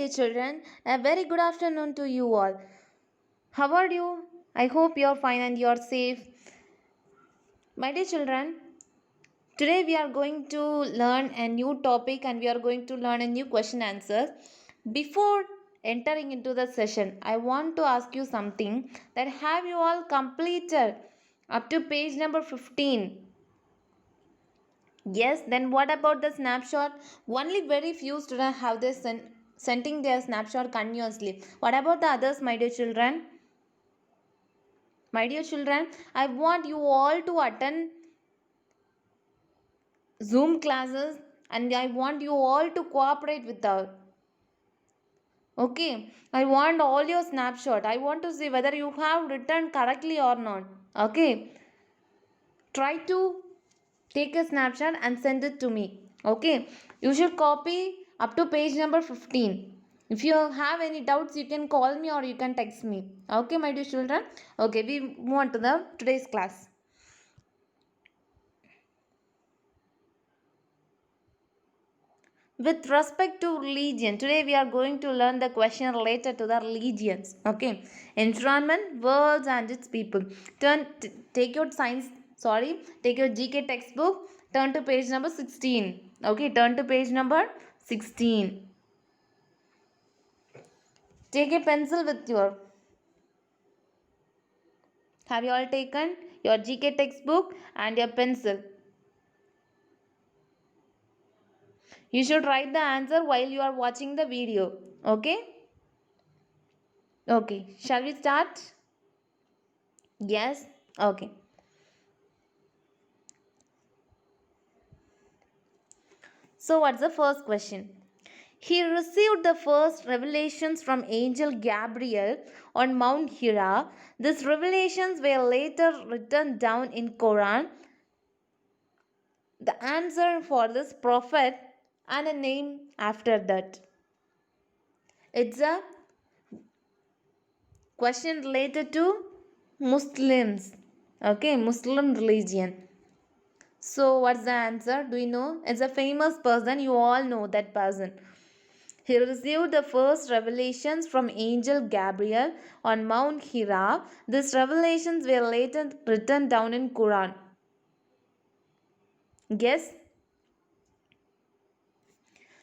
children. A very good afternoon to you all. How are you? I hope you're fine and you're safe. My dear children, today we are going to learn a new topic and we are going to learn a new question answer. Before entering into the session, I want to ask you something, that have you all completed up to page number 15? Yes, then what about the snapshot? Only very few students have this sending their snapshot continuously. What about the others, my dear children? My dear children, I want you all to attend Zoom classes and I want you all to cooperate with us. Okay, I want all your snapshot. I want to see whether you have written correctly or not. Okay, try to take a snapshot and send it to me. Okay, you should copy up to page number 15. If you have any doubts, you can call me or you can text me. Okay, my dear children. Okay, we move on to the today's class. With respect to religion, today we are going to learn the question related to the religions. Okay, environment, worlds, and its people. Take your take your GK textbook. Turn to page number 16. Okay, turn to page number 16. Take a pencil with your. Have you all taken your GK textbook and your pencil? You should write the answer while you are watching the video. Okay? Okay. Shall we start? Yes? Okay. So, what's the first question? He received the first revelations from angel Gabriel on Mount Hira. These revelations were later written down in Quran. The answer for this prophet and a name after that. It's a question related to Muslims. Okay, Muslim religion. So, what's the answer? Do you know? It's a famous person. You all know that person. He received the first revelations from angel Gabriel on Mount Hira. These revelations were later written down in Quran. Guess?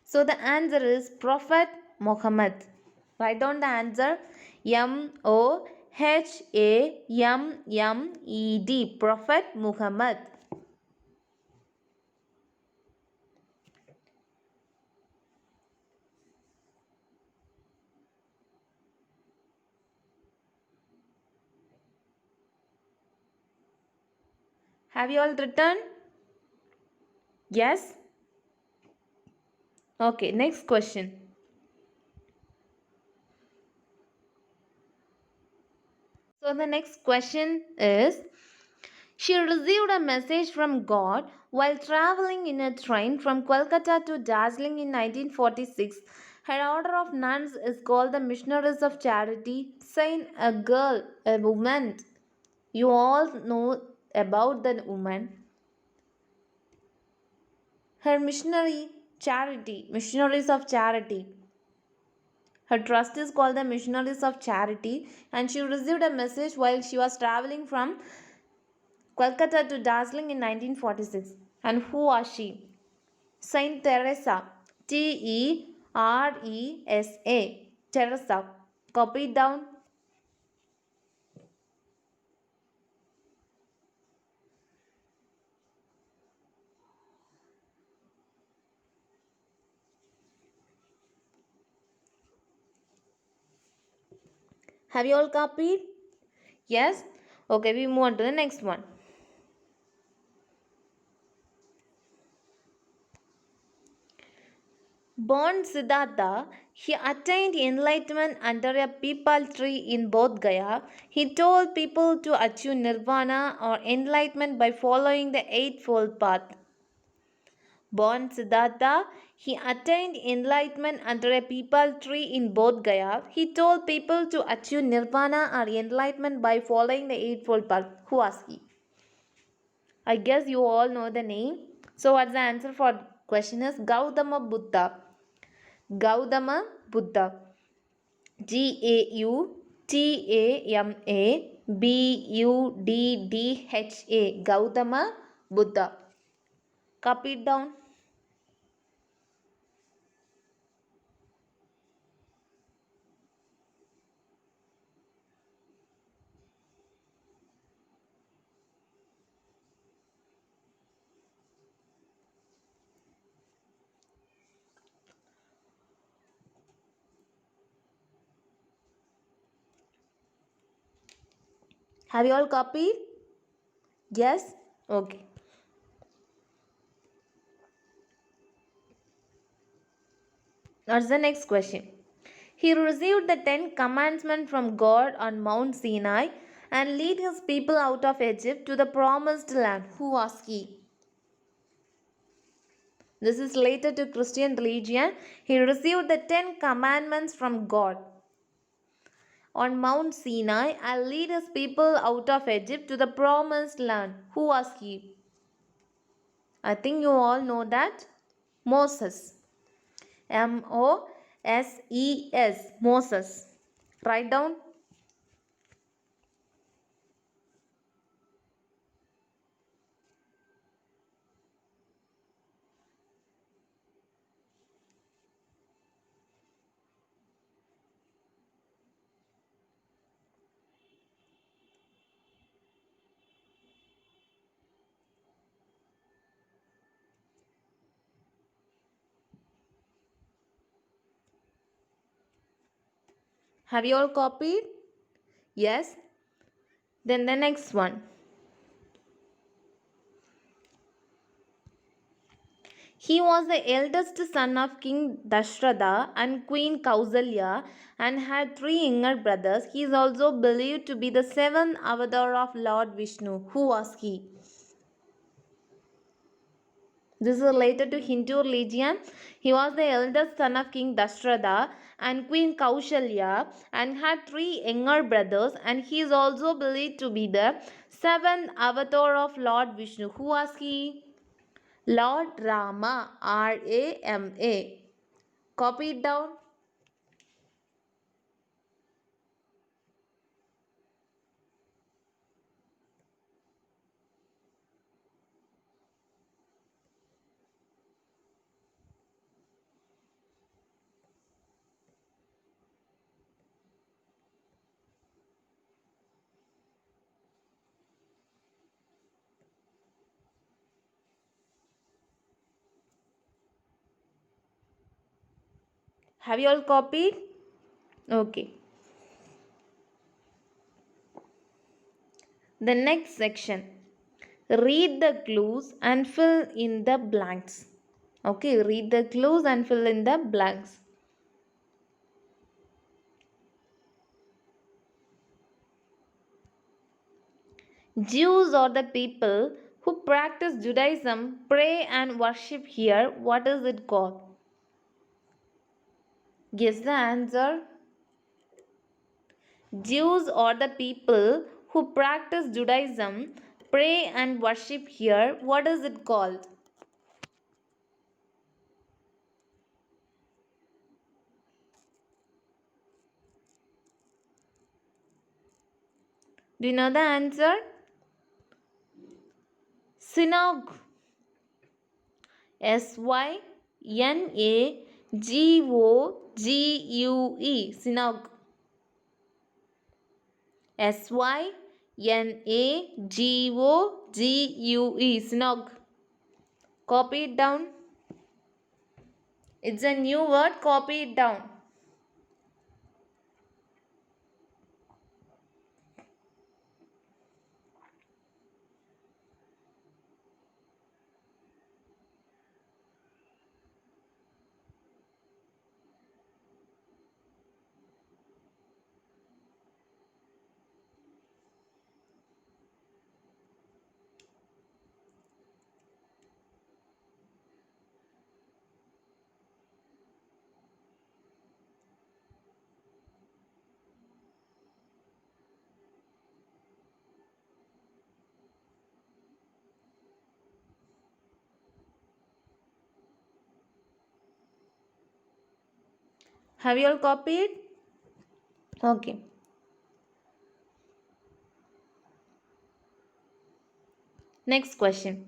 So the answer is Prophet Muhammad. Write down the answer. Mohammed. Prophet Muhammad. Have you all written? Yes? Okay, next question. So the next question is, she received a message from God while traveling in a train from Kolkata to Darjeeling in 1946. Her order of nuns is called the Missionaries of Charity. Saying a girl, a woman. You all know about that woman. Her Missionaries of Charity. Her trust is called the Missionaries of Charity, and she received a message while she was traveling from Kolkata to Darjeeling in 1946. And who was she? Saint Teresa. Teresa. Teresa. Copy it down. Have you all copied? Yes? Okay, we move on to the next one. Born Siddhartha, he attained enlightenment under a peepal tree in Bodh Gaya. He told people to achieve nirvana or enlightenment by following the Eightfold Path. Born Siddhartha, he attained enlightenment under a peepal tree in Bodh Gaya. He told people to achieve nirvana or enlightenment by following the Eightfold Path. Who was he? I guess you all know the name. So what's the answer for question is Gautama Buddha. Gautama Buddha. Gautama Buddha. Gautama Buddha. Copy it down. Have you all copied? Yes? Okay. That's the next question. He received the 10 commandments from God on Mount Sinai and lead his people out of Egypt to the promised land. Who was he? This is related to Christian religion. He received the 10 commandments from God on Mount Sinai and lead his people out of Egypt to the promised land. Who was he? I think you all know that. Moses. Moses. Moses. Write down. Have you all copied? Yes. Then the next one. He was the eldest son of King Dashratha and Queen Kausalya and had three younger brothers. He is also believed to be the seventh avatar of Lord Vishnu. Who was he? This is related to Hindu religion. He was the eldest son of King Dashratha and Queen Kaushalya and had three younger brothers, and he is also believed to be the seventh avatar of Lord Vishnu. Who was he? Lord Rama. Rama. Copy it down. Have you all copied? Okay. The next section. Read the clues and fill in the blanks. Okay, read the clues and fill in the blanks. Jews are the people who practice Judaism, pray and worship here. What is it called? Guess the answer. Jews are the people who practice Judaism, pray and worship here. What is it called? Do you know the answer? Synagogue. Synagogue. Synagogue. Synagogue. Synagogue. Copy it down. It's a new word. Copy it down. Have you all copied? Okay. Next question.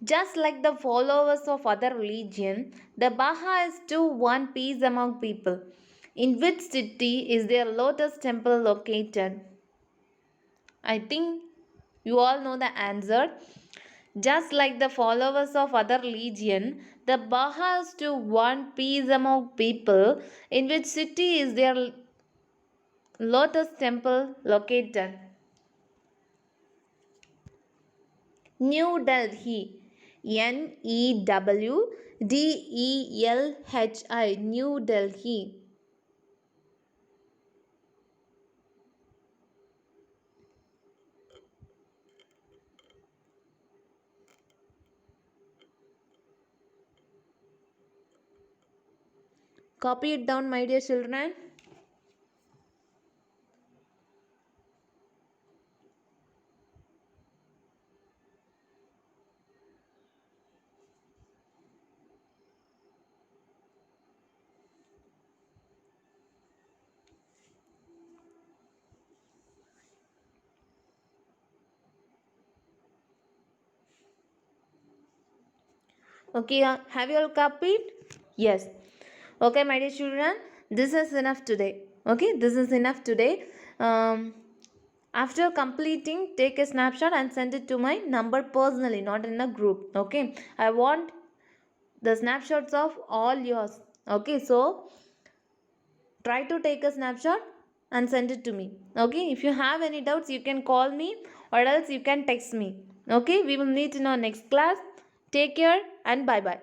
Just like the followers of other religion, the Baha is to one peace among people. In which city is their lotus temple located? I think you all know the answer. Just like the followers of other religion, the Baha is to one peace among people. In which city is their lotus temple located? New Delhi. Newdelhi. New Delhi. Copy it down, my dear children. Okay, have you all copied? Yes. Okay, my dear children, this is enough today. Okay, this is enough today. After completing, take a snapshot and send it to my number personally, not in a group. Okay, I want the snapshots of all yours. Okay, so try to take a snapshot and send it to me. Okay, if you have any doubts, you can call me or else you can text me. Okay, we will meet in our next class. Take care and bye bye.